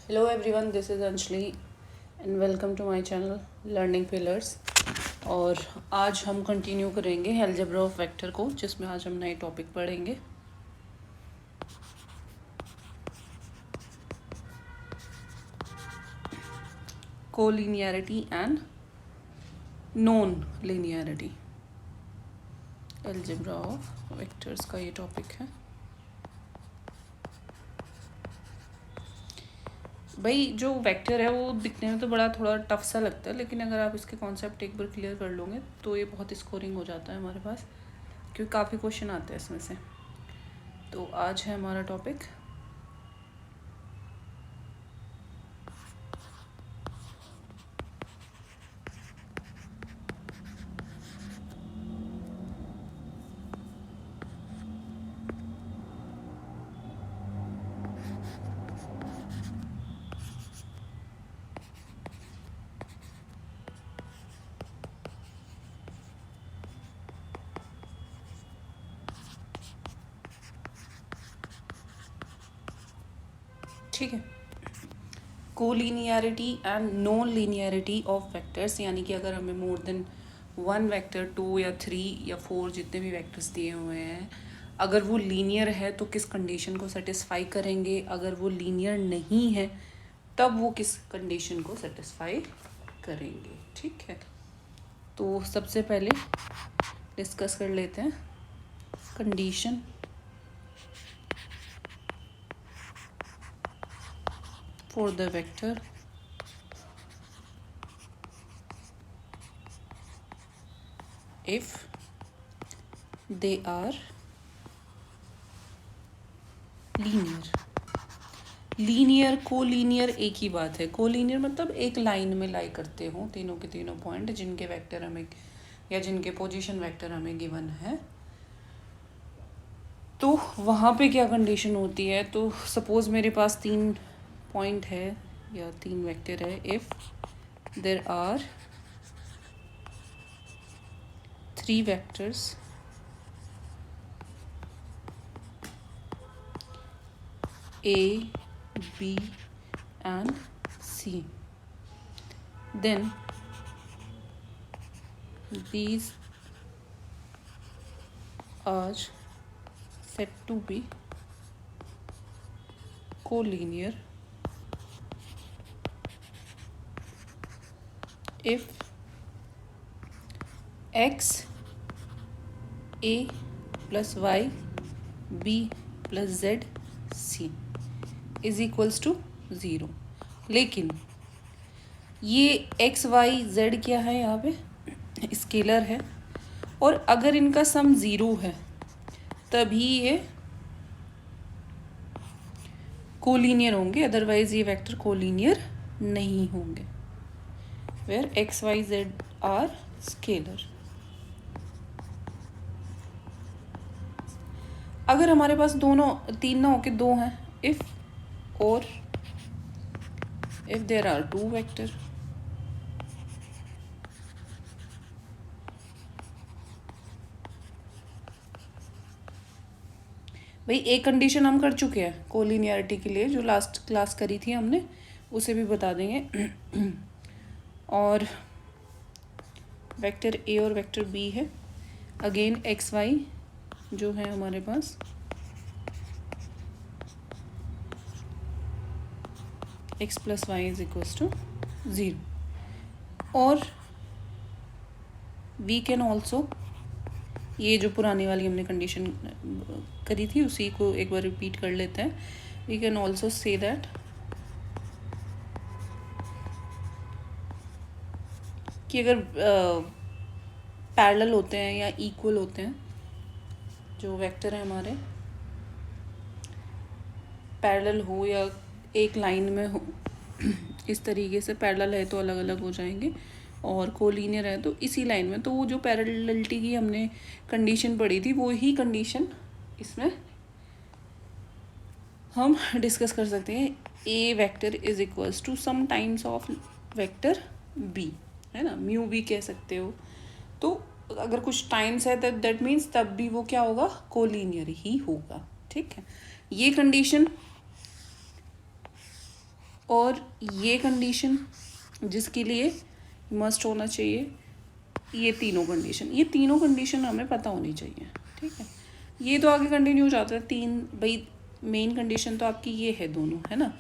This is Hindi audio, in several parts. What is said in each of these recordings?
Hello everyone, this is Anjali and welcome to my channel Learning Pillars। और आज हम कंटिन्यू करेंगे अलजेब्रा ऑफ वेक्टर को, जिसमें आज हम नए टॉपिक पढ़ेंगे। Collinearity and non linearity, algebra of vectors का ये टॉपिक है। भाई जो वेक्टर है वो दिखने में तो बड़ा थोड़ा टफ सा लगता है, लेकिन अगर आप इसके कॉन्सेप्ट एक बार क्लियर कर लोगे तो ये बहुत स्कोरिंग हो जाता है हमारे पास, क्योंकि काफ़ी क्वेश्चन आते हैं इसमें से। तो आज है हमारा टॉपिक ठीक है। Collinearity and non linearity of vectors, यानी कि अगर हमें मोर देन वन वेक्टर, 2 या 3 या 4 जितने भी वेक्टर्स दिए हुए हैं, अगर वो लीनियर है तो किस कंडीशन को सेटिस्फाई करेंगे, अगर वो लीनियर नहीं है तब वो किस कंडीशन को सेटिस्फाई करेंगे। ठीक है, तो सबसे पहले डिस्कस कर लेते हैं condition for the vector if they are linear. Linear को लीनियर एक ही बात है। को लीनियर मतलब एक लाइन में लाई करते हो तीनों के तीनों पॉइंट, जिनके वेक्टर हमें या जिनके पोजीशन वेक्टर हमें गिवन है। तो वहाँ पे क्या कंडीशन होती है, तो सपोज मेरे पास 3 पॉइंट है या 3 वेक्टर है। If there are 3 vectors A, B and C, then these are said to be collinear if x a plus y b plus z c is equals to 0। लेकिन ये एक्स वाई जेड क्या है, यहाँ पे स्केलर है, और अगर इनका सम 0 है तभी ये कोलिनियर होंगे, अदरवाइज ये वेक्टर कोलिनियर नहीं होंगे। Where x y z are scalar. अगर हमारे पास दोनों 3 ना होके 2 हैं, इफ और if there are 2 vector, भाई एक कंडीशन हम कर चुके हैं कोलिनियरिटी के लिए, जो लास्ट क्लास करी थी हमने, उसे भी बता देंगे। और वेक्टर ए और वेक्टर बी है, अगेन एक्स वाई जो है हमारे पास x plus y is equals to 0। और वी कैन ऑल्सो, ये जो पुरानी वाली हमने कंडीशन करी थी उसी को एक बार रिपीट कर लेते हैं। We can also say that कि अगर पैरेलल होते हैं या इक्वल होते हैं, जो वेक्टर है हमारे पैरेलल हो या एक लाइन में हो, इस तरीके से पैरेलल है तो अलग अलग हो जाएंगे, और कोलिनियर है तो इसी लाइन में। तो वो जो पैरेललिटी की हमने कंडीशन पढ़ी थी वो ही कंडीशन इसमें हम डिस्कस कर सकते हैं। A vector is equals to some times of vector b, है ना, म्यू भी कह सकते हो। तो अगर कुछ टाइम्स है तब दैट मीन्स तब भी वो क्या होगा, कोलिनियर ही होगा। ठीक है, ये कंडीशन और ये कंडीशन जिसके लिए मस्ट होना चाहिए, ये तीनों कंडीशन हमें पता होनी चाहिए, ठीक है। ये तो आगे कंटिन्यू हो जाता है, तीन भाई मेन कंडीशन तो आपकी ये है दोनों, है ना।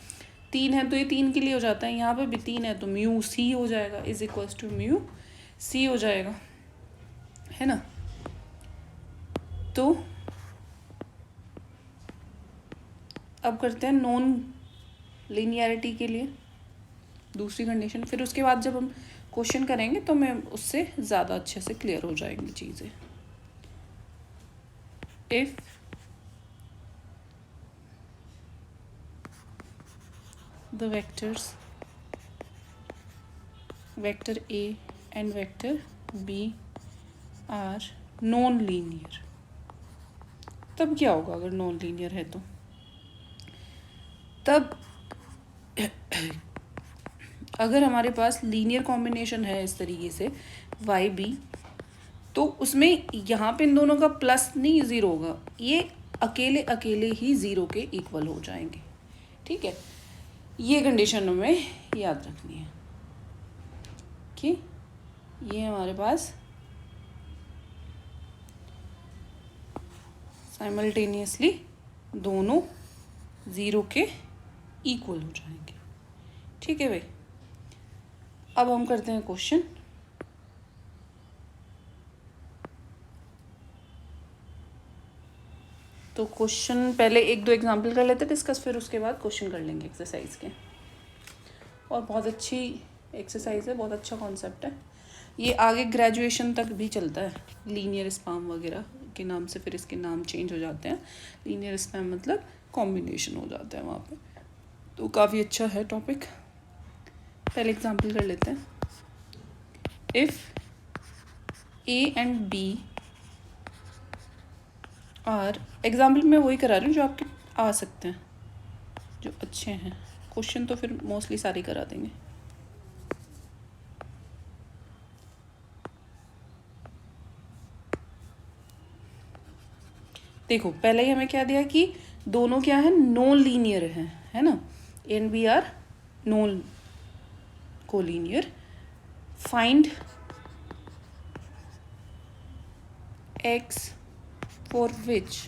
तीन है तो ये तीन के लिए हो जाता है, यहाँ पे भी तीन है तो म्यू सी हो जाएगा, is equals to mu c हो जाएगा, है ना। तो अब करते हैं नॉन लीनियरिटी के लिए दूसरी कंडीशन, फिर उसके बाद जब हम क्वेश्चन करेंगे तो मैं उससे ज़्यादा अच्छे से क्लियर हो जाएंगी चीज़ें। If the vectors vector a and vector b are non linear, तब क्या होगा अगर नॉन लीनियर है तो तब अगर हमारे पास लीनियर कॉम्बिनेशन है इस तरीके से वाई बी, तो उसमें यहाँ पे इन दोनों का प्लस नहीं ज़ीरो होगा, ये अकेले अकेले ही ज़ीरो के इक्वल हो जाएंगे, ठीक है। ये कंडीशन हमें याद रखनी है कि ये हमारे पास साइमल्टेनियसली दोनों ज़ीरो के इक्वल हो जाएंगे, ठीक है भाई। अब हम करते हैं क्वेश्चन। तो क्वेश्चन पहले एक दो एग्जांपल कर लेते हैं डिस्कस, फिर उसके बाद क्वेश्चन कर लेंगे एक्सरसाइज के। और बहुत अच्छी एक्सरसाइज है, बहुत अच्छा कॉन्सेप्ट है ये, आगे ग्रेजुएशन तक भी चलता है। लीनियर स्पैम वगैरह के नाम से फिर इसके नाम चेंज हो जाते हैं, लीनियर स्पैम मतलब कॉम्बिनेशन हो जाता है वहाँ पे, तो काफ़ी अच्छा है टॉपिक। पहले एग्जांपल कर लेते हैं। If a and b are, example मैं वही करा रही हूँ जो आपके आ सकते हैं, जो अच्छे हैं। क्वेश्चन तो फिर मोस्टली सारे करा देंगे। देखो पहले ही हमें क्या दिया कि दोनों क्या है, नॉन लीनियर है ना। A and b are non collinear. Find x for which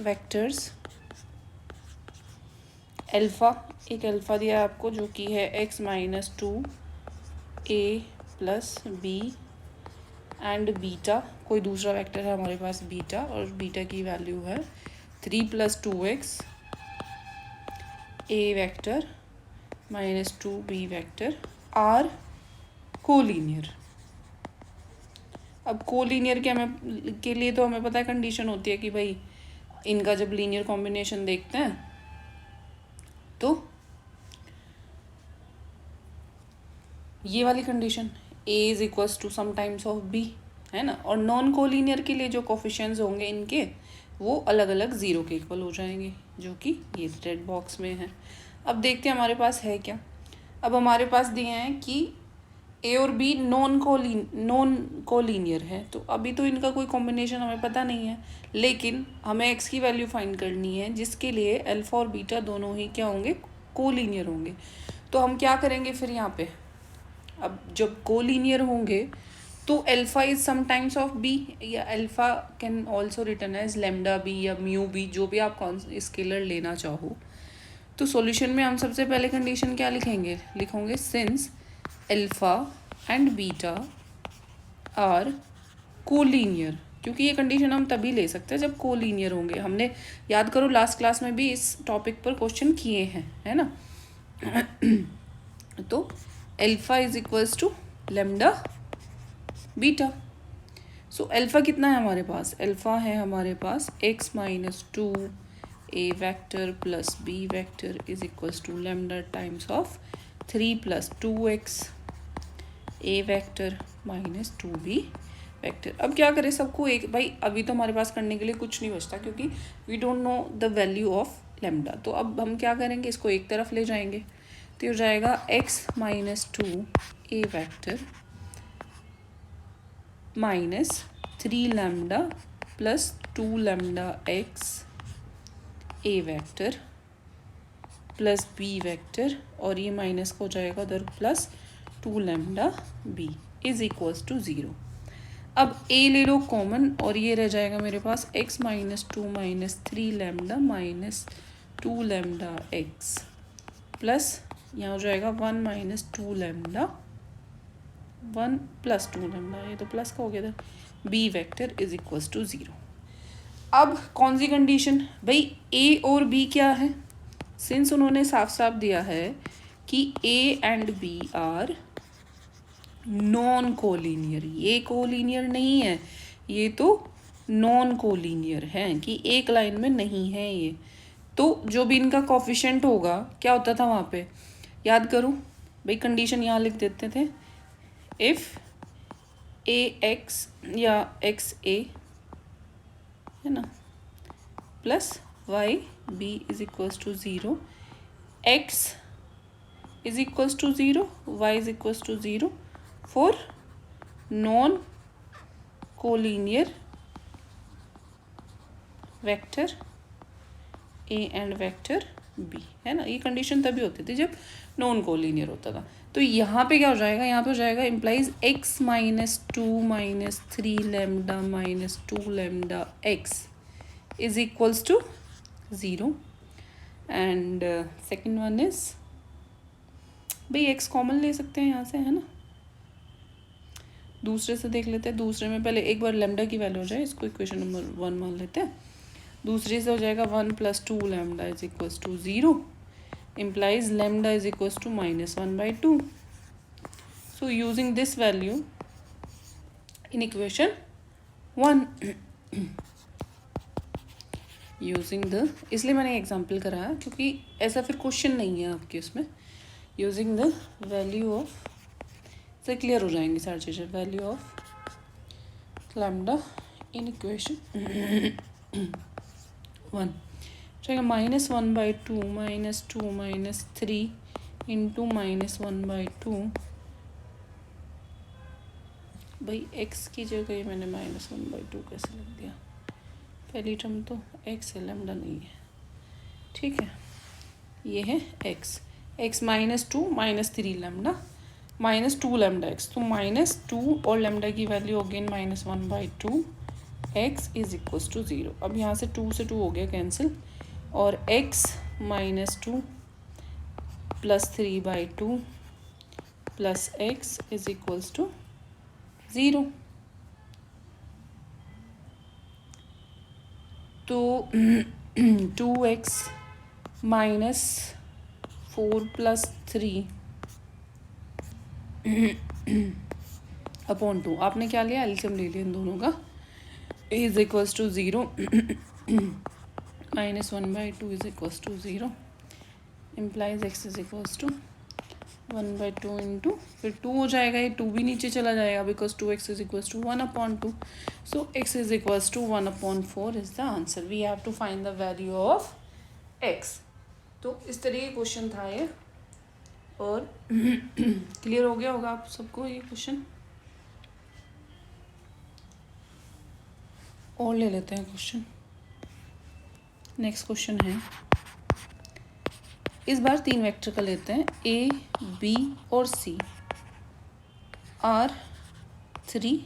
vectors alpha, एक अल्फा दिया आपको जो कि है x minus 2 a plus b and beta, कोई दूसरा वेक्टर है हमारे पास बीटा, और बीटा की वैल्यू है 3 plus 2x a vector minus 2 b vector are collinear. अब कोलीनियर के लिए तो हमें पता है कंडीशन होती है कि भाई इनका जब लीनियर कॉम्बिनेशन देखते हैं तो ये वाली condition a is equals to some times of b, है ना। और नॉन कोलीनियर के लिए जो कोफिशिएंट्स होंगे इनके वो अलग अलग ज़ीरो के इक्वल हो जाएंगे, जो कि ये रेड बॉक्स में है। अब देखते हैं हमारे पास है क्या। अब हमारे पास दिए हैं कि ए और बी नॉन कोलीनियर है, तो अभी तो इनका कोई कॉम्बिनेशन हमें पता नहीं है, लेकिन हमें एक्स की वैल्यू फाइंड करनी है जिसके लिए अल्फा और बीटा दोनों ही क्या होंगे, कोलीनियर होंगे। तो हम क्या करेंगे फिर यहाँ पे, अब जब कोलीनियर होंगे तो alpha is sometimes of b, या alpha can also return as lambda b या म्यू बी, जो भी आप स्केलर लेना चाहो। तो सॉल्यूशन में हम सबसे पहले कंडीशन क्या लिखोगे since alpha and beta are collinear, क्योंकि ये कंडीशन हम तभी ले सकते हैं जब कोलीनियर होंगे। हमने याद करो लास्ट क्लास में भी इस टॉपिक पर क्वेश्चन किए हैं, है ना। तो alpha is equals to lambda beta. So alpha कितना है हमारे पास, अल्फा है हमारे पास x minus 2 a vector plus b vector is equals to lambda times of 3 plus 2x a vector minus 2b vector. अब क्या करें सबको एक, भाई अभी तो हमारे पास करने के लिए कुछ नहीं बचता क्योंकि we don't know the value of lambda. तो अब हम क्या करेंगे, इसको एक तरफ ले जाएंगे, तो हो जाएगा x minus 2 a vector minus 3 lambda plus 2 lambda x a vector plus b vector और ये माइनस का हो जाएगा उधर plus 2 lambda b is equals to 0। अब ए ले लो कॉमन और ये रह जाएगा मेरे पास x minus 2 minus 3 lambda minus 2 lambda x plus यहाँ हो जाएगा 1 माइनस 2 लैम्डा 1 प्लस 2 लैम्डा, ये तो प्लस का हो गया था, b vector is equals to 0। अब कौन सी कंडीशन भाई, ए और बी क्या है, सिंस उन्होंने साफ साफ दिया है कि a and b are non collinear, ये कोलिनियर नहीं है, ये तो नॉन कोलिनियर है कि एक लाइन में नहीं है ये, तो जो भी इनका कोफिशिएंट होगा क्या होता था वहाँ पे, याद करो भाई, कंडीशन यहाँ लिख देते थे, इफ़ ए एक्स या एक्स ए है ना plus y b is equals to 0, x is equals to 0, y is equals to 0 for non collinear vector a and vector b, है ना। ये कंडीशन तभी होती थी जब नॉन कोलिनियर होता था। तो यहाँ पे क्या हो जाएगा, यहाँ पे हो जाएगा implies x minus 2 minus 3 lambda minus 2 lambda x is equals to 0 and second one is भाई x कॉमन ले सकते हैं यहाँ से, है ना। दूसरे से देख लेते हैं, दूसरे में पहले एक बार लैम्डा की वैल्यू हो जाए, इसको इक्वेशन नंबर 1 मान लेते हैं। दूसरे से हो जाएगा 1 plus 2 lambda is equals to 0 implies lambda is equals to minus 1 by 2. So using this value in equation 1 using the, इसलिए मैंने एग्जाम्पल कराया क्योंकि ऐसा फिर क्वेश्चन नहीं है आपके उसमें, using the value of, से क्लियर हो जाएंगी सारी चीज़ें, value of lambda in equation 1 जाएगा minus 1 by 2 minus 2 minus 3 into minus 1 by 2, भाई x की जगह मैंने माइनस 1 बाई 2 कैसे लिख दिया, पहली टर्म तो x है, लैम्डा नहीं है, ठीक है। ये है x minus 2 minus 3 lambda minus 2 lambda x, तो माइनस 2 और लैम्डा की value again minus 1 by 2, x is equals to 0। अब यहाँ से 2 से 2 हो गया कैंसिल और x minus 2 plus 3 by 2 plus x is equals to 0। तो 2x माइनस 4 प्लस 3 अपॉन 2, आपने क्या लिया, एलसीएम ले लिया इन दोनों का, is equals to 0 minus 1 by 2 is equals to 0 implies x is equals to 1 by 2 into, फिर 2 हो जाएगा, ये 2 भी नीचे चला जाएगा because 2x is equals to 1 upon 2, so x is equals to 1 upon 4 is the answer. We have to find the value of x। तो इस तरीके क्वेश्चन था ये, और क्लियर हो गया होगा आप सबको ये क्वेश्चन। और ले लेते हैं क्वेश्चन, नेक्स्ट क्वेश्चन है, इस बार 3 वेक्टर का लेते हैं, a, b और c are 3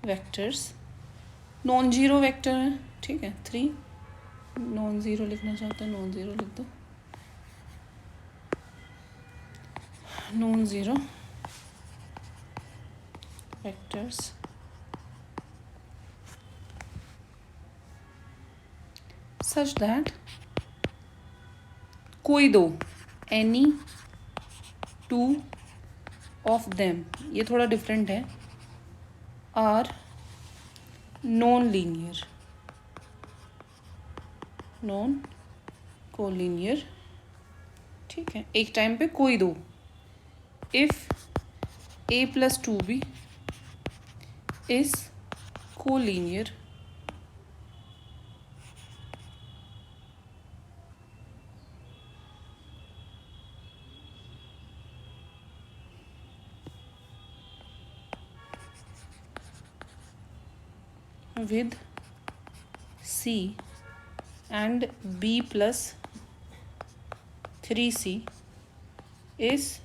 vectors, non zero vector हैं, ठीक है। 3 नॉन ज़ीरो लिखना चाहते हैं, नॉन ज़ीरो लिख दो, non zero vectors such that कोई दो, एनी 2 ऑफ देम, ये थोड़ा डिफरेंट है, are non linear, non collinear, ठीक है। एक टाइम पे कोई दो, if a plus 2b is collinear with c and b plus 3c is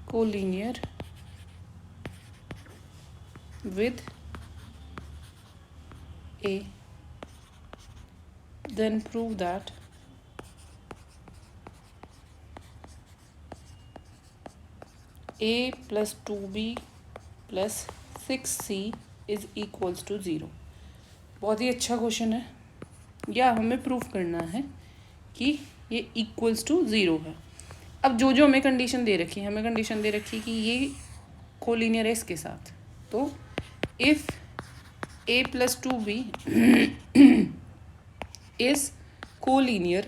collinear with A, then prove that A plus 2B plus 6C is equals to 0। बहुत ही अच्छा क्वेश्चन है, या हमें प्रूफ करना है कि ये इक्वल्स टू 0 है। अब जो जो हमें कंडीशन दे रखी है, हमें कंडीशन दे रखी है कि ये कोलिनियर है इसके साथ, तो if A plus 2B is collinear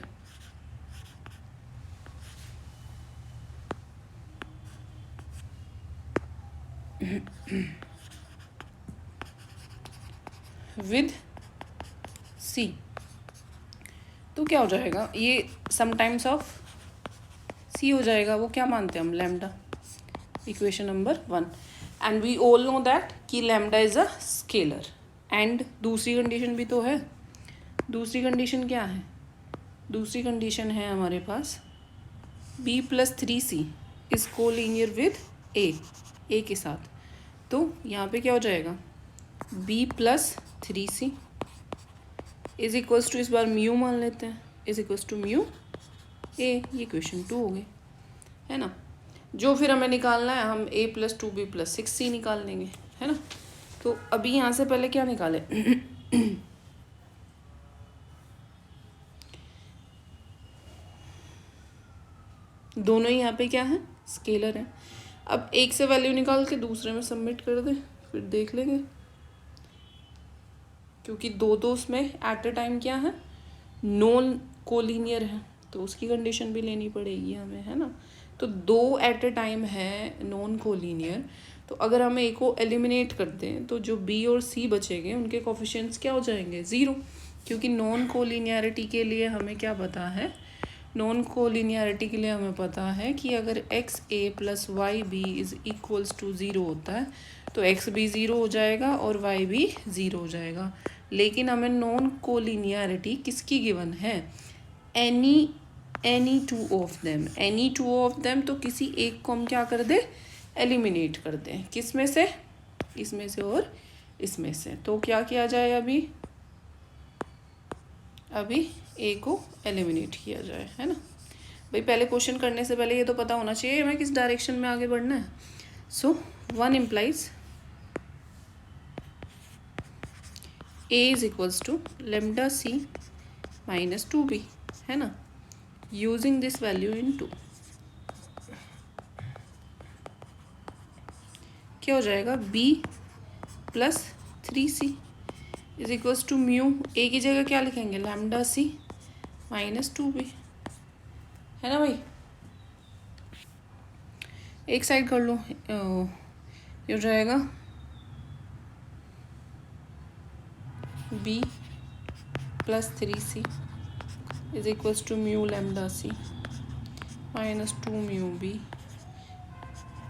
with C, तो क्या हो जाएगा, ये समटाइम्स ऑफ C हो जाएगा। वो क्या मानते हैं हम, lambda, equation number 1। And we all know that कि lambda is a scalar. And दूसरी कंडीशन भी तो है। दूसरी कंडीशन क्या है, दूसरी कंडीशन है हमारे पास B plus 3C is collinear with A के साथ। तो यहाँ पे क्या हो जाएगा, B plus 3C is equals to, इस बार म्यू मान लेते हैं, is equals to mu A। ये क्वेश्चन 2 हो गए, है ना। जो फिर हमें निकालना है, हम A plus 2B plus 6C निकाल लेंगे, है ना। तो अभी यहाँ से पहले क्या निकाले दोनों ही यहाँ पे क्या है, स्केलर है। अब एक से वैल्यू निकाल के दूसरे में सबमिट कर दे, फिर देख लेंगे, क्योंकि दो उसमें एट अ टाइम क्या है, नॉन कोलिनियर है, तो उसकी कंडीशन भी लेनी पड़ेगी हमें, है ना। तो 2 एट अ टाइम है नॉन कोलिनियर, तो अगर हम ए को एलिमिनेट कर दें तो जो बी और सी बचेंगे उनके कोफिशिएंट्स क्या हो जाएंगे, 0, क्योंकि नॉन कोलिनियरिटी के लिए हमें क्या पता है, नॉन कोलिनियरिटी के लिए हमें पता है कि अगर x a plus y b is equals to 0 होता है तो एक्स भी 0 हो जाएगा और वाई भी 0 हो जाएगा। लेकिन हमें नॉन कोलिनियरिटी किसकी गिवन है, एनी टू ऑफ देम, तो किसी एक को हम क्या कर दे, एलिमिनेट कर दें, किस में से, इसमें से और इसमें से। तो क्या किया जाए, अभी ए को एलिमिनेट किया जाए, है ना। भाई पहले क्वेश्चन करने से पहले ये तो पता होना चाहिए हमें किस डायरेक्शन में आगे बढ़ना है। So 1 implies A is equals to lambda C minus 2B, है ना, यूजिंग दिस वैल्यू इन 2। क्या हो जाएगा, B plus 3C is equals to mu, a की जगह क्या लिखेंगे, लैम्डा C माइनस 2B, है ना भाई। एक साइड कर लो, ये हो जाएगा B plus 3C is equals to mu lambda C minus 2 mu B।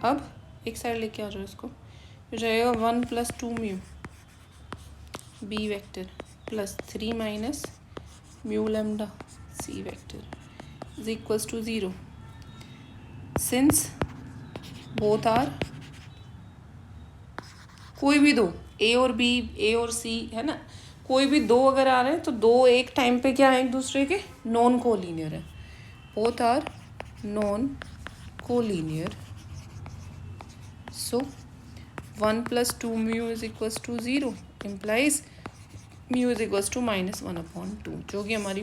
अब एक साइड लेके आ जाओ इसको, हो जाएगा 1 plus 2 mu B vector plus 3 minus mu lambda C vector is equals to 0। Since both are, कोई भी दो, A और B, A और C, है ना, कोई भी दो अगर आ रहे हैं तो दो एक टाइम पे क्या है, एक दूसरे के नॉन कोलिनियर है, both are non collinear. So 1 plus 2 mu is equals to 0 implies mu is equals to -1/2, जो कि हमारी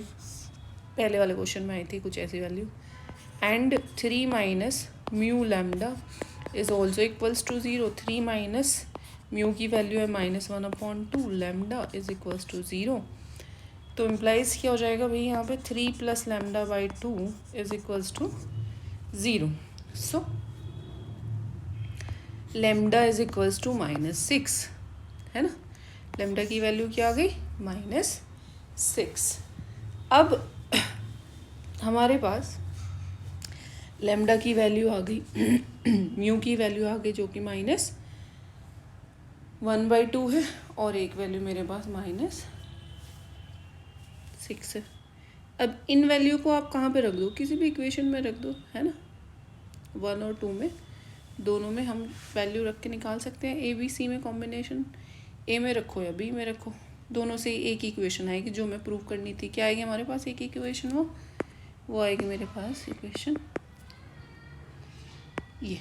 पहले वाले क्वेश्चन में आई थी कुछ ऐसी value. And 3 minus mu lambda is also equals to 0। 3 minus mu की वैल्यू है -1/2, लैम्डा इज इक्वल्स टू 0। तो इम्प्लाइज क्या हो जाएगा भाई, यहाँ पे 3 plus lambda by 2 is equals to 0। So lambda is equals to -6, है ना, लैम्डा की वैल्यू क्या आ गई, -6। अब हमारे पास लैम्डा की वैल्यू आ गई म्यू की वैल्यू आ गई जो कि -1/2 है, और एक वैल्यू मेरे पास -6 है। अब इन वैल्यू को आप कहाँ पे रख दो, किसी भी इक्वेशन में रख दो, है ना, 1 और 2 में, दोनों में हम वैल्यू रख के निकाल सकते हैं। ए बी सी में कॉम्बिनेशन, ए में रखो या बी में रखो, दोनों से एक ही इक्वेशन आएगी जो हमें प्रूव करनी थी। क्या आएगी हमारे पास एक इक्वेशन, वो आएगी मेरे पास इक्वेशन ये,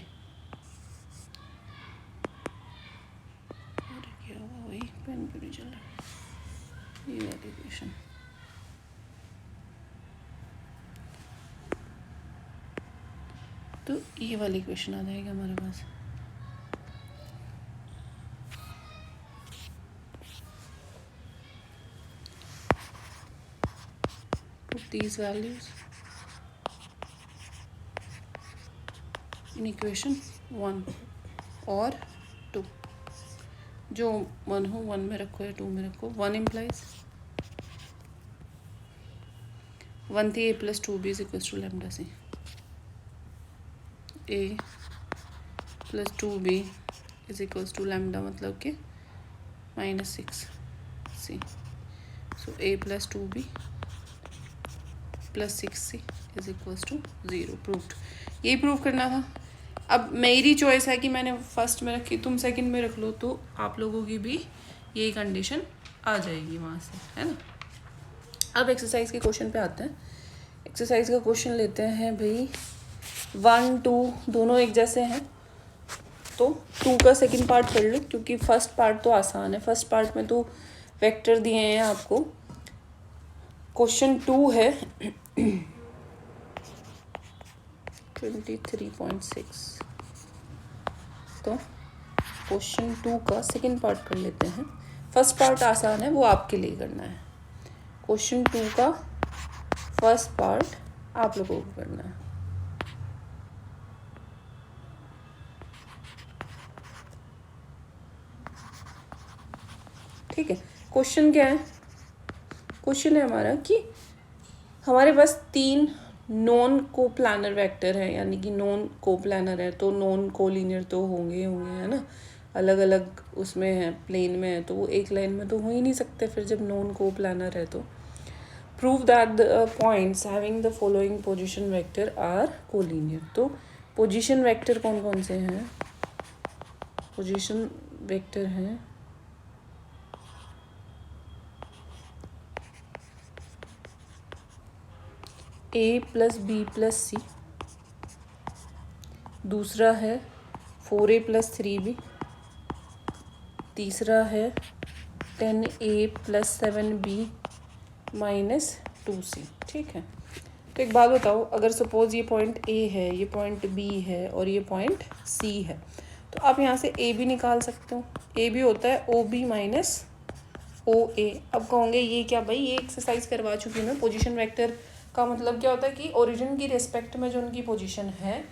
क्या हुआ भाई, पेन क्यों नहीं चल रहा, ये वाली इक्वेशन। तो ये वाली इक्वेशन आ जाएगी हमारे पास। Put these values in equation 1 और 2, जो 1 हो 1 में रखो या 2 में रखो। 1 implies 1 थी, a plus 2b is equals to lambda c, a plus 2b is equals to lambda मतलब कि -6c, so a plus 2b plus 6c is equals to 0, proved. यही प्रूव करना था। अब मेरी चॉइस है कि मैंने फर्स्ट में रखी, तुम सेकंड में रख लो, तो आप लोगों की भी यही कंडीशन आ जाएगी वहाँ से, है ना। अब एक्सरसाइज के क्वेश्चन पे आते हैं। एक्सरसाइज का क्वेश्चन लेते हैं भाई, 1 2 दोनों एक जैसे हैं, तो 2 का सेकंड पार्ट कर लो, क्योंकि फर्स्ट पार्ट तो आसान है। फर्स्ट पार्ट में तो वेक्टर दिए हैं आपको। क्वेश्चन 2 है 23.6, तो क्वेश्चन 2 का सेकंड पार्ट कर लेते हैं। फर्स्ट पार्ट आसान है, वो आपके लिए करना है। क्वेश्चन 2 का फर्स्ट पार्ट आप लोगों को करना है। ठीक है, क्वेश्चन क्या है? क्वेश्चन है हमारा कि हमारे पास 3 नॉन को प्लानर वेक्टर है, यानी कि नॉन को प्लानर है, तो नॉन को लीनियर तो होंगे, है ना। अलग अलग उसमें है, प्लेन में है, तो वो एक लाइन में तो हो ही नहीं सकते फिर जब नॉन को प्लानर है। तो prove that the points having the following position vector are collinear. तो पोजीशन वेक्टर कौन कौन से हैं? पोजीशन वेक्टर हैं a plus b plus c, दूसरा है 4a प्लस 3b, तीसरा है 10a plus 7b minus 2c। ठीक है, तो एक बात बताओ, अगर सपोज ये पॉइंट a है, ये पॉइंट b है और ये पॉइंट c है, तो आप यहाँ से a भी निकाल सकते हो। a भी होता है ob माइनस OA। अब कहोगे ये क्या भाई, ये एक्सरसाइज करवा चुकी हूँ मैं। पोजीशन वेक्टर का मतलब क्या होता है कि ओरिजिन की रिस्पेक्ट में जो उनकी पोजीशन है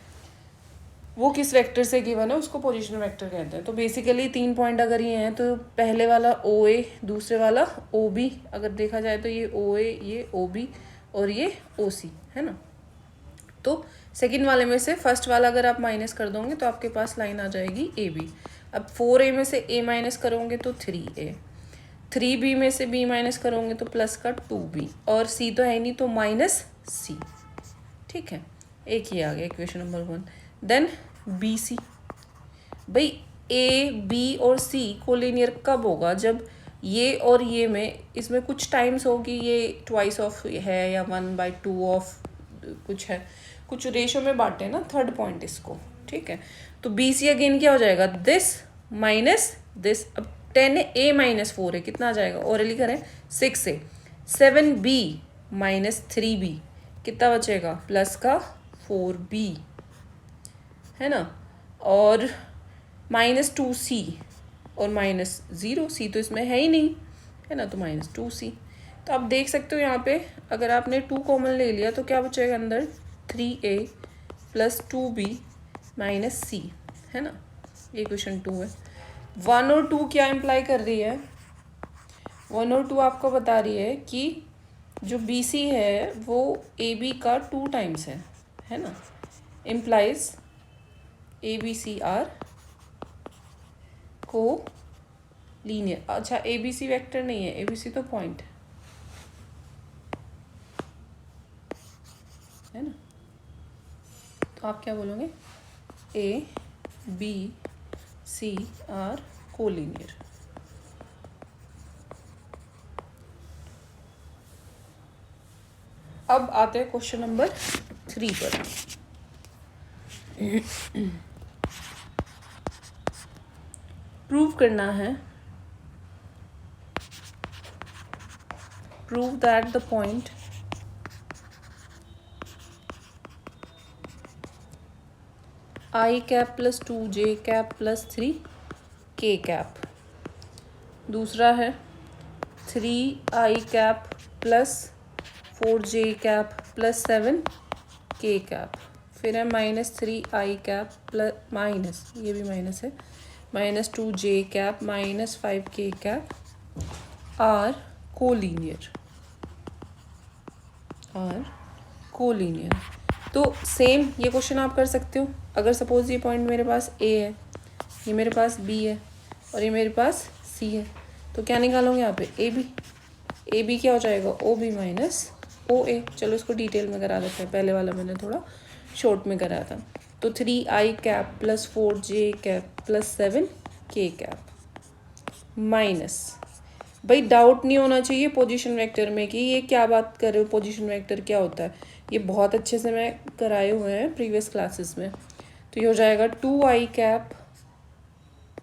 वो किस वेक्टर से गिवन है, उसको पोजीशन वेक्टर कहते हैं। तो बेसिकली 3 पॉइंट अगर ये हैं, तो पहले वाला OA, दूसरे वाला OB, अगर देखा जाए तो ये OA, ये OB और ये OC, है ना। तो सेकंड वाले में से फर्स्ट वाला अगर आप माइनस कर दोगे तो आपके पास लाइन आ जाएगी AB। अब 4A में से A माइनस करोगे तो 3A, 3B में से B माइनस करोगे तो प्लस का 2B, और C तो है नहीं तो माइनस C। ठीक है, एक ही आ गया इक्वेशन नंबर 1। देन BC, भाई A, B और C कोलिनियर कब होगा? जब ये और ये में इसमें कुछ टाइम्स होगी, ये ट्वाइस ऑफ है या 1/2 ऑफ कुछ है, कुछ रेशो में बांटे ना थर्ड पॉइंट इसको। ठीक है, तो BC अगेन क्या हो जाएगा, दिस माइनस दिस। अब 10A माइनस 4A कितना आ जाएगा, ओरली करें 6A, 7B माइनस 3B कितना बचेगा, प्लस का 4B, है ना, और माइनस 2C और माइनस 0C तो इसमें है ही नहीं, है ना, तो माइनस 2C। तो आप देख सकते हो यहाँ पे अगर आपने 2 कॉमन ले लिया तो क्या बचेगा अंदर, 3A plus 2B minus C, है ना। ये क्वेश्चन 2 है। 1 और 2 क्या इम्प्लाई कर रही है? 1 और 2 आपको बता रही है कि जो BC है वो AB का 2 टाइम्स है ना। इम्प्लाइज ABC आर को लीनियर। अच्छा, ABC वेक्टर नहीं है, ABC तो पॉइंट है। है ना। तो आप क्या बोलोगे, a B C are collinear. अब आते हैं क्वेश्चन नंबर 3 पर। प्रूव करना है, prove that the point I cap plus 2j cap plus 3k cap. दूसरा है 3I cap plus 4j cap plus 7k cap. फिर है -3I कैप प्लस माइनस, ये भी माइनस है, -2j cap minus 5k cap are collinear, are collinear. तो सेम ये क्वेश्चन आप कर सकते हो। अगर सपोज ये पॉइंट मेरे पास ए है, ये मेरे पास बी है और ये मेरे पास सी है, तो क्या निकालोगे यहाँ पे, ए बी क्या हो जाएगा, ओ बी माइनस ओ ए। चलो इसको डिटेल में करा देते हैं, पहले वाला मैंने थोड़ा शॉर्ट में करा था। तो 3I cap plus 4j cap plus 7k cap minus, भाई डाउट नहीं होना चाहिए पोजीशन वेक्टर में कि ये क्या बात कर रहे हो, पोजीशन वेक्टर क्या होता है, ये बहुत अच्छे से मैं कराए हुए हैं प्रीवियस क्लासेस में। तो ये हो जाएगा 2I cap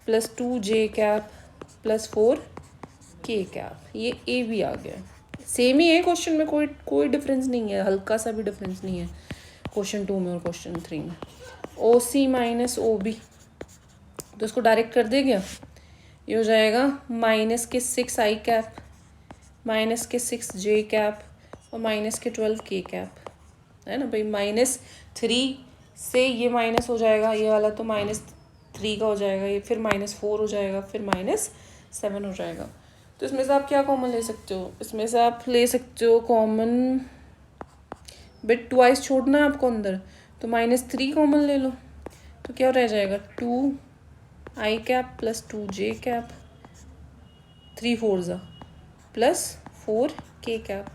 plus 2j cap plus 4k cap. ये ए भी आ गया, सेम ही है क्वेश्चन में, कोई डिफरेंस नहीं है, हल्का सा भी डिफरेंस नहीं है क्वेश्चन 2 में और क्वेश्चन 3 में। ओ सी माइनस ओ बी, तो इसको डायरेक्ट कर दे गया, ये हो जाएगा माइनस के 6I कैप माइनस के 6j कैप और माइनस के 12k कैप, है ना भाई। -3 से ये माइनस हो जाएगा, ये वाला तो -3 का हो जाएगा, ये फिर -4 हो जाएगा, फिर -7 हो जाएगा। तो इसमें से आप क्या कॉमन ले सकते हो, इसमें से आप ले सकते हो कॉमन, बिट ट्वाइस छोड़ना है आपको अंदर, तो -3 कॉमन ले लो, तो क्या रह जाएगा 2I cap plus 2j cap 3 4 plus 4k cap.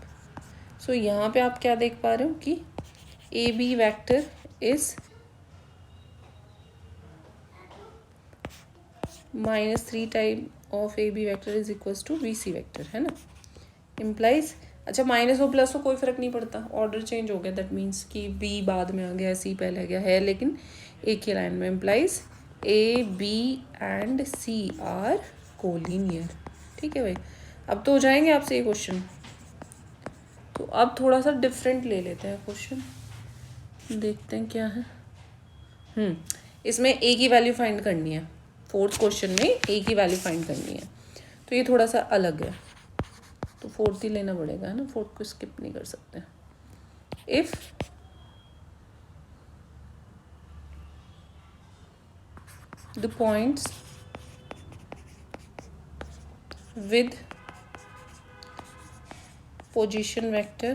So यहाँ पे आप क्या देख पा रहे हो कि ए b vector is -3 time of a b vector is equals to b c vector, है ना। इम्प्लाइज, अच्छा माइनस हो प्लस हो कोई फर्क नहीं पड़ता, ऑर्डर चेंज हो गया, दैट मीन्स कि बी बाद में आ गया, सी पहले आ गया है, लेकिन एक ही लाइन में। Implies a b and c are collinear, ठीक है भाई। अब तो हो जाएंगे आपसे ये क्वेश्चन। तो अब थोड़ा सा डिफरेंट ले लेते हैं क्वेश्चन, देखते हैं क्या है। इसमें ए की वैल्यू फाइंड करनी है, फोर्थ क्वेश्चन में ए की वैल्यू फाइंड करनी है, तो ये थोड़ा सा अलग है, तो फोर्थ ही लेना पड़ेगा, है ना, फोर्थ को स्किप नहीं कर सकते। If the points with position vector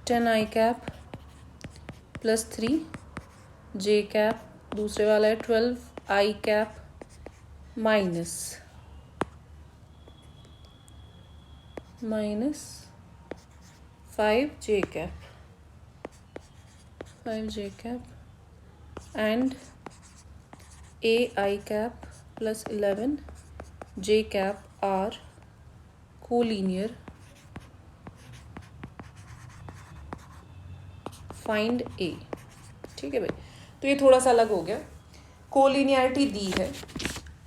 I cap plus 3j cap, दूसरे वाला है 12I cap minus 5j cap and AI cap plus 11j cap are collinear, find A, ठीक है भाई। तो ये थोड़ा सा अलग हो गया, कोलिनियरिटी दी है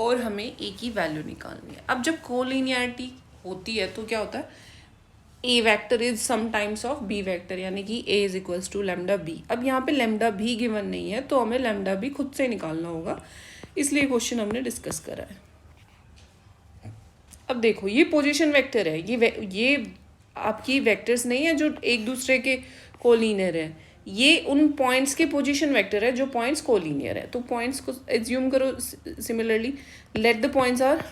और हमें ए की वैल्यू निकालनी है। अब जब कोलिनियरिटी होती है तो क्या होता है, a vector is some times of b vector, यानी कि a is equals to lambda b. अब यहाँ पे लैम्डा भी गिवन नहीं है, तो हमें लैम्डा भी खुद से निकालना होगा, इसलिए क्वेश्चन हमने डिस्कस करा है। अब देखो ये पोजीशन वेक्टर है, ये आपकी वेक्टर्स नहीं है जो एक दूसरे के कोलिनियर है, ये उन पॉइंट्स के पोजीशन वेक्टर है जो पॉइंट्स कोलिनियर है। तो पॉइंट्स को एज्यूम करो similarly, let the points are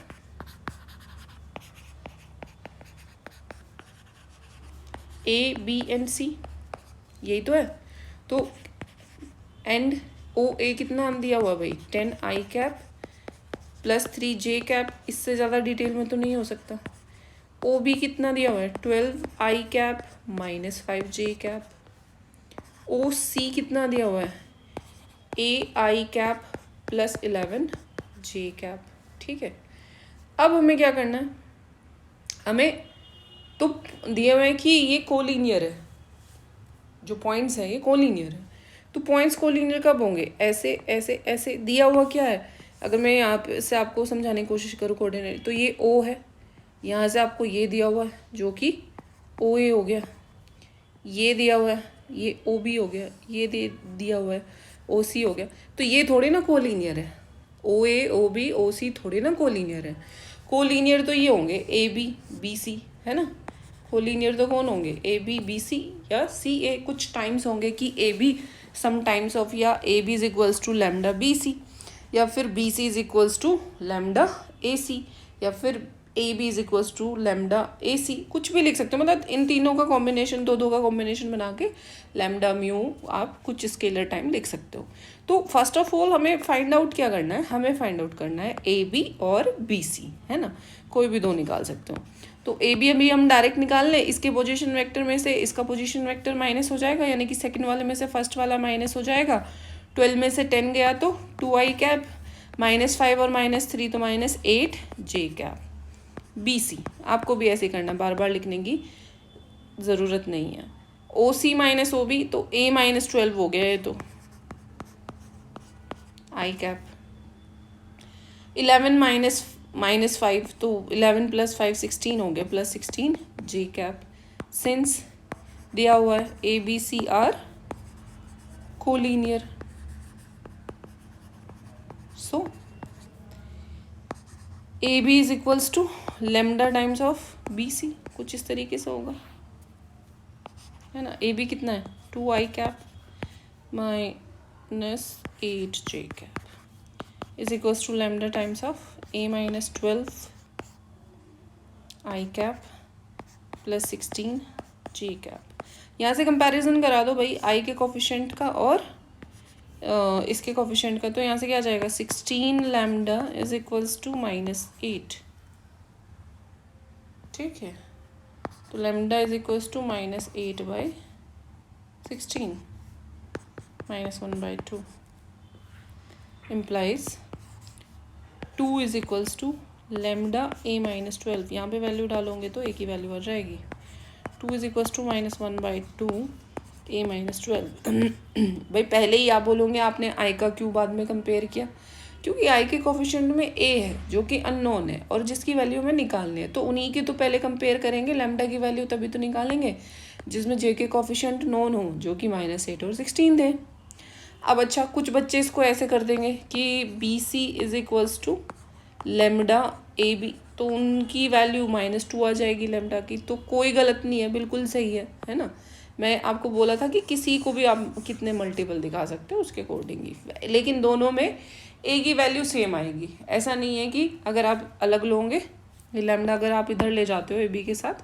a b and c, यही तो है। तो एंड ओ ए कितना दिया हुआ भाई 10I कैप +3 जे कैप, इससे ज़्यादा डिटेल में तो नहीं हो सकता। ओ बी कितना दिया हुआ है 12 आई कैप -5 जे कैप। ओ सी कितना दिया हुआ है ए आई कैप +11 जे कैप। ठीक है, अब हमें क्या करना है, हमें तो दिया हुआ है कि ये कोलिनियर है, जो पॉइंट्स हैं ये कोलिनियर है। तो पॉइंट्स कोलिनियर कब होंगे, ऐसे ऐसे ऐसे। दिया हुआ क्या है, अगर मैं यहाँ से आपको समझाने की कोशिश करूँ कोऑर्डिनेट, तो ये ओ है, यहाँ से आपको ये दिया हुआ है जो कि ओ ए हो गया, ये दिया हुआ है ये ओ बी हो गया, ये दिया हुआ है ओ सी हो गया। तो ये थोड़ी ना कोलिनियर है, ओ ए ओ बी ओ सी थोड़ी ना कोलिनियर है। कोलिनियर तो ये होंगे ए बी बी सी, है ना। कोलिनियर तो कौन होंगे, ए बी बी सी या सी ए। कुछ टाइम्स होंगे कि ए बी सम टाइम्स ऑफ, या A B is equals to lambda B C, या फिर B C is equals to lambda A C, या फिर A B is equals to lambda A C. कुछ भी लिख सकते हो, मतलब इन तीनों का कॉम्बिनेशन, दो का कॉम्बिनेशन बना के लैम्डा म्यू आप कुछ स्केलर टाइम लिख सकते हो। तो फर्स्ट ऑफ ऑल हमें फाइंड आउट क्या करना है, हमें फाइंड आउट करना है ए बी और बी सी, है ना। कोई भी दो निकाल सकते हो। तो ए बी अभी हम डायरेक्ट निकाल लें, इसके पोजीशन वेक्टर में से इसका पोजीशन वेक्टर माइनस हो जाएगा, यानी कि सेकंड वाले में से फर्स्ट वाला माइनस हो जाएगा। 12 में से 10 गया तो 2 आई कैप, -5 और -3 तो -8 जे कैप। बी सी आपको भी ऐसे करना, बार बार लिखने की ज़रूरत नहीं है। ओ सी माइनस ओ बी तो ए -12 हो गया, ये तो आई कैप। 11 -5 तो 11 + 5 16 हो गया, +16 जे कैप। सिंस दिया हुआ है a B C are collinear, so a B is equals to lambda times of B c, कुछ इस तरीके से होगा, है ना। ए बी कितना है 2 I cap -8 J cap is equals to lambda times of A -12 I cap +16 J cap. यहाँ से कंपैरिजन करा दो भाई आई के कोफिशिएंट का और इसके कोफिशिएंट का, तो यहाँ से क्या आ जाएगा 16 लैम्डा इज इक्वल्स टू -8। ठीक है, तो lambda is equals to -8 by 16 -1/2 implies 2 is equals to lambda A -12। यहाँ पे वैल्यू डालोगे तो एक ही वैल्यू आ जाएगी, 2 इज इक्वल्स टू -1/2 ए -12। भाई पहले ही आप बोलोगे आपने आई का क्यों बाद में कंपेयर किया, क्योंकि आई के कोफिशिएंट में ए है जो कि अननोन है और जिसकी वैल्यू हमें निकालनी है, तो उन्हीं की तो पहले कंपेयर करेंगे, लैम्डा की वैल्यू तभी तो निकालेंगे जिसमें जे के कोफिशिएंट नोन हो, जो कि -8 और 16 थे। अब अच्छा, कुछ बच्चे इसको ऐसे कर देंगे कि B C is equals to lambda a b, तो उनकी वैल्यू -2 आ जाएगी लेमडा की, तो कोई गलत नहीं है, बिल्कुल सही है ना। मैं आपको बोला था कि किसी को भी आप कितने मल्टीपल दिखा सकते हो उसके अकॉर्डिंग ही, लेकिन दोनों में ए की वैल्यू सेम आएगी। ऐसा नहीं है कि अगर आप अलग लोगे, ये लैम्डा अगर आप इधर ले जाते हो ए बी के साथ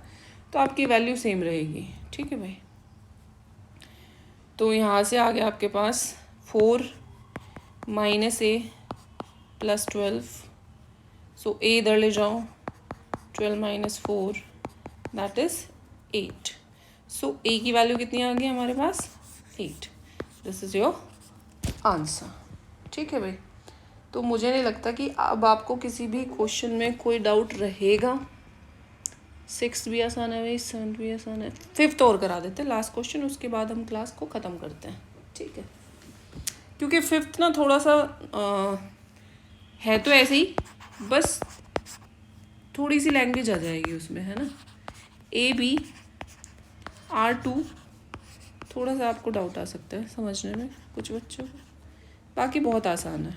तो आपकी वैल्यू सेम रहेगी। ठीक है भाई, तो यहाँ से आ गया आपके पास 4 -a +12, सो ए इधर ले जाओ, 12 - 4 दैट इज 8। सो ए की वैल्यू कितनी आ गई हमारे पास 8। This is your answer. ठीक है भाई, तो मुझे नहीं लगता कि अब आपको किसी भी क्वेश्चन में कोई डाउट रहेगा। 6th भी आसान है भाई, 7th भी आसान है, 5th और करा देते हैं लास्ट क्वेश्चन, उसके बाद हम क्लास को ख़त्म करते हैं। ठीक है, क्योंकि 5th ना थोड़ा सा है तो ऐसे ही, बस थोड़ी सी लैंग्वेज आ जाएगी उसमें, है ना। ए बी R2 थोड़ा सा आपको डाउट आ सकता है समझने में कुछ बच्चों को, बाकी बहुत आसान है,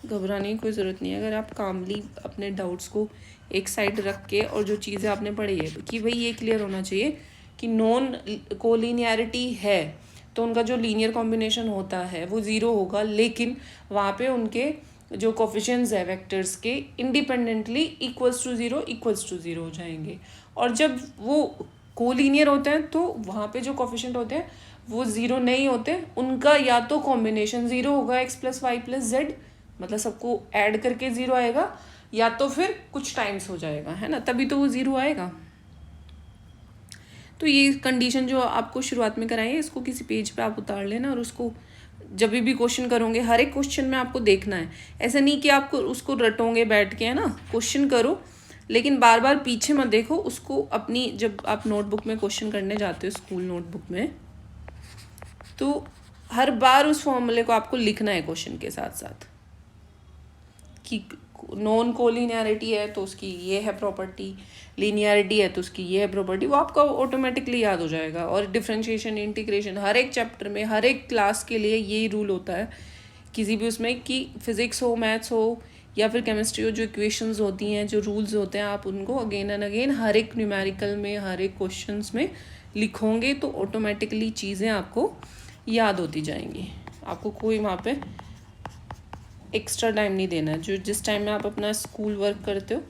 घबराने की कोई ज़रूरत नहीं है। अगर आप कामली अपने डाउट्स को एक साइड रख के, और जो चीज़ें आपने पढ़ी है कि भाई ये क्लियर होना चाहिए कि नॉन कोलिनियरिटी है तो उनका जो लीनियर कॉम्बिनेशन होता है वो 0 होगा, लेकिन वहाँ पे उनके जो कोफिशिएंट्स है वेक्टर्स के इंडिपेंडेंटली इक्वल्स टू 0 हो जाएंगे। और जब वो कोलिनियर होते हैं तो वहाँ पे जो कोफिशिएंट होते हैं वो 0 नहीं होते, उनका या तो कॉम्बिनेशन 0 होगा x + y + z, मतलब सबको ऐड करके 0 आएगा, या तो फिर कुछ टाइम्स हो जाएगा, है ना, तभी तो वो 0 आएगा। तो ये कंडीशन जो आपको शुरुआत में कराई है, इसको किसी पेज पे आप उतार लेना, और उसको जब भी क्वेश्चन करोगे, हर एक क्वेश्चन में आपको देखना है। ऐसा नहीं कि आपको उसको रटोगे बैठ के, है ना, क्वेश्चन करो लेकिन बार बार पीछे मत देखो उसको। अपनी जब आप नोटबुक में क्वेश्चन करने जाते हो स्कूल नोटबुक में, तो हर बार उस फॉर्मूले को आपको लिखना है क्वेश्चन के साथ साथ, कि नॉन कोलिनियरिटी है तो उसकी ये है प्रॉपर्टी, लीनियरिटी है तो उसकी ये है प्रॉपर्टी, वो आपको ऑटोमेटिकली याद हो जाएगा। और डिफरेंशिएशन, इंटीग्रेशन, हर एक चैप्टर में, हर एक क्लास के लिए यही रूल होता है किसी भी उसमें, कि फिजिक्स हो, मैथ्स हो या फिर केमिस्ट्री हो, जो इक्वेशंस होती हैं, जो रूल्स होते हैं, आप उनको अगेन एंड अगेन हर एक न्यूमेरिकल में, हर एक क्वेश्चंस में लिखोगे तो ऑटोमेटिकली चीज़ें आपको याद होती जाएंगी। आपको कोई वहाँ पे एक्स्ट्रा टाइम नहीं देना है। जो जिस टाइम में आप अपना स्कूल वर्क करते हो,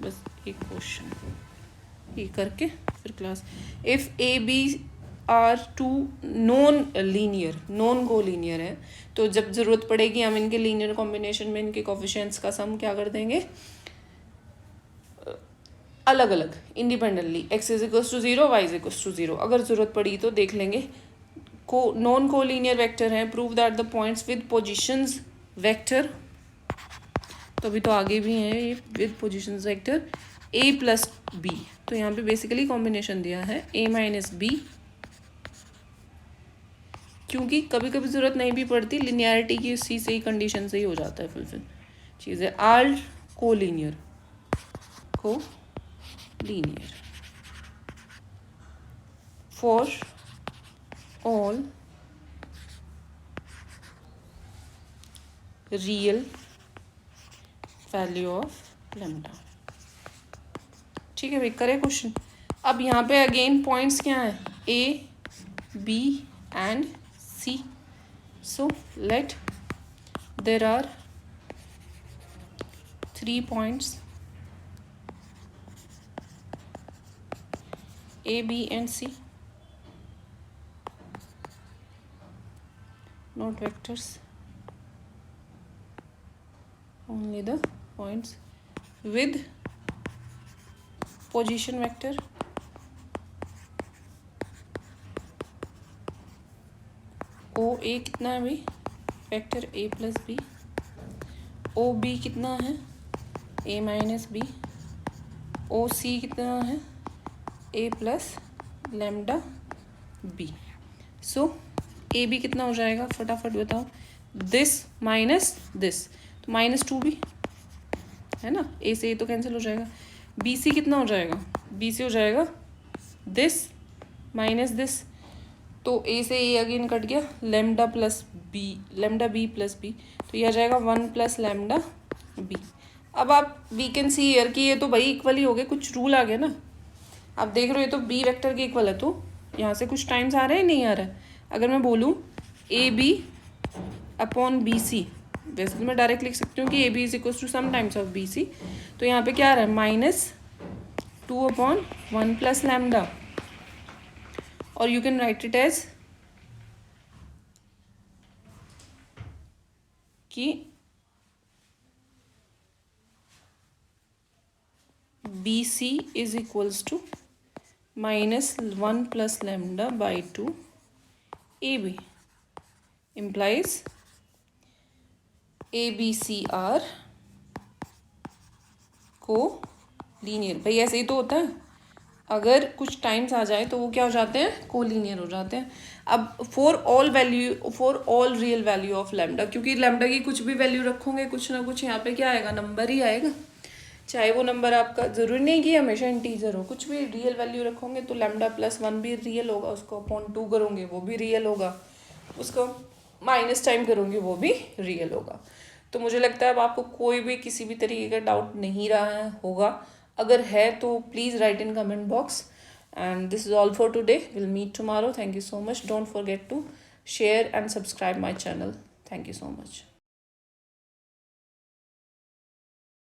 बस एक क्वेश्चन ये करके फिर class. If a b are two non linear, non collinear है, तो जब ज़रूरत पड़ेगी हम इनके लीनियर कॉम्बिनेशन में इनके कोफिशिएंट्स का सम क्या कर देंगे, अलग अलग independently, x is equals to 0, y is equals to 0। अगर ज़रूरत पड़ी तो देख लेंगे। को नॉन को लीनियर वेक्टर हैं, prove that the points with positions vector, तो अभी तो आगे भी हैं ये, with positions vector a plus b, तो यहाँ पे बेसिकली कॉम्बिनेशन दिया है a माइनस बी, क्योंकि कभी कभी ज़रूरत नहीं भी पड़ती, लिनियरिटी की उसी से ही कंडीशन से ही हो जाता है फुलफिल चीज़ें। आल को लीनियर, को linear for all real value of lambda. ठीक है भाई, करें क्वेश्चन। अब यहाँ पे अगेन पॉइंट्स क्या हैं, a b and c. So let there are 3 points A, B and C, not vectors, only the points with position vector O A कितना है भाई, vector A plus b, O B कितना है A minus b, O C कितना है A plus lambda b. So a b कितना हो जाएगा, फटाफट बताओ, दिस माइनस दिस, तो -2b है ना, ए से ए तो कैंसिल हो जाएगा। बी सी कितना हो जाएगा, बी सी हो जाएगा दिस माइनस दिस, तो ए से ए अगेन कट गया, lambda plus b, lambda b plus b, तो ये आ जाएगा 1 प्लस लैम्डा बी। अब आप वी कैन सी हियर कि ये तो भाई इक्वल ही हो गए, कुछ रूल आ गया ना। आप देख रहे हो ये तो बी वेक्टर के इक्वल है, तो यहाँ से कुछ टाइम्स आ रहा है नहीं आ रहा है। अगर मैं बोलूँ A B upon B C, वैसे तो मैं डायरेक्ट लिख सकती हूँ कि A B is equal to some times of B C, तो यहाँ पे क्या आ रहा है -2 अपॉन 1 प्लस लैम्डा, और you can write it as कि B C is equals to -1 plus lambda by 2 A B, implies A B C are collinear. भाई ऐसे ही तो होता है, अगर कुछ टाइम्स आ जाए तो वो क्या हो जाते हैं, को लीनियर हो जाते हैं। अब for all value, for all real value of lambda, क्योंकि लैम्डा की कुछ भी वैल्यू रखोगे कुछ ना कुछ यहाँ पे क्या आएगा, नंबर ही आएगा। चाहे वो नंबर आपका ज़रूरी नहीं कि हमेशा इंटीजर हो, कुछ भी रियल वैल्यू रखोगे तो लैम्डा प्लस 1 भी रियल होगा, उसको अपॉन 2 करोगे वो भी रियल होगा, उसको माइनस टाइम करोगे वो भी रियल होगा। तो मुझे लगता है अब आपको कोई भी किसी भी तरीके का डाउट नहीं रहा होगा। अगर है तो please write in comment box. And this is all for today, will meet tomorrow. Thank you so much, don't forget to share and subscribe my channel. Thank you so much.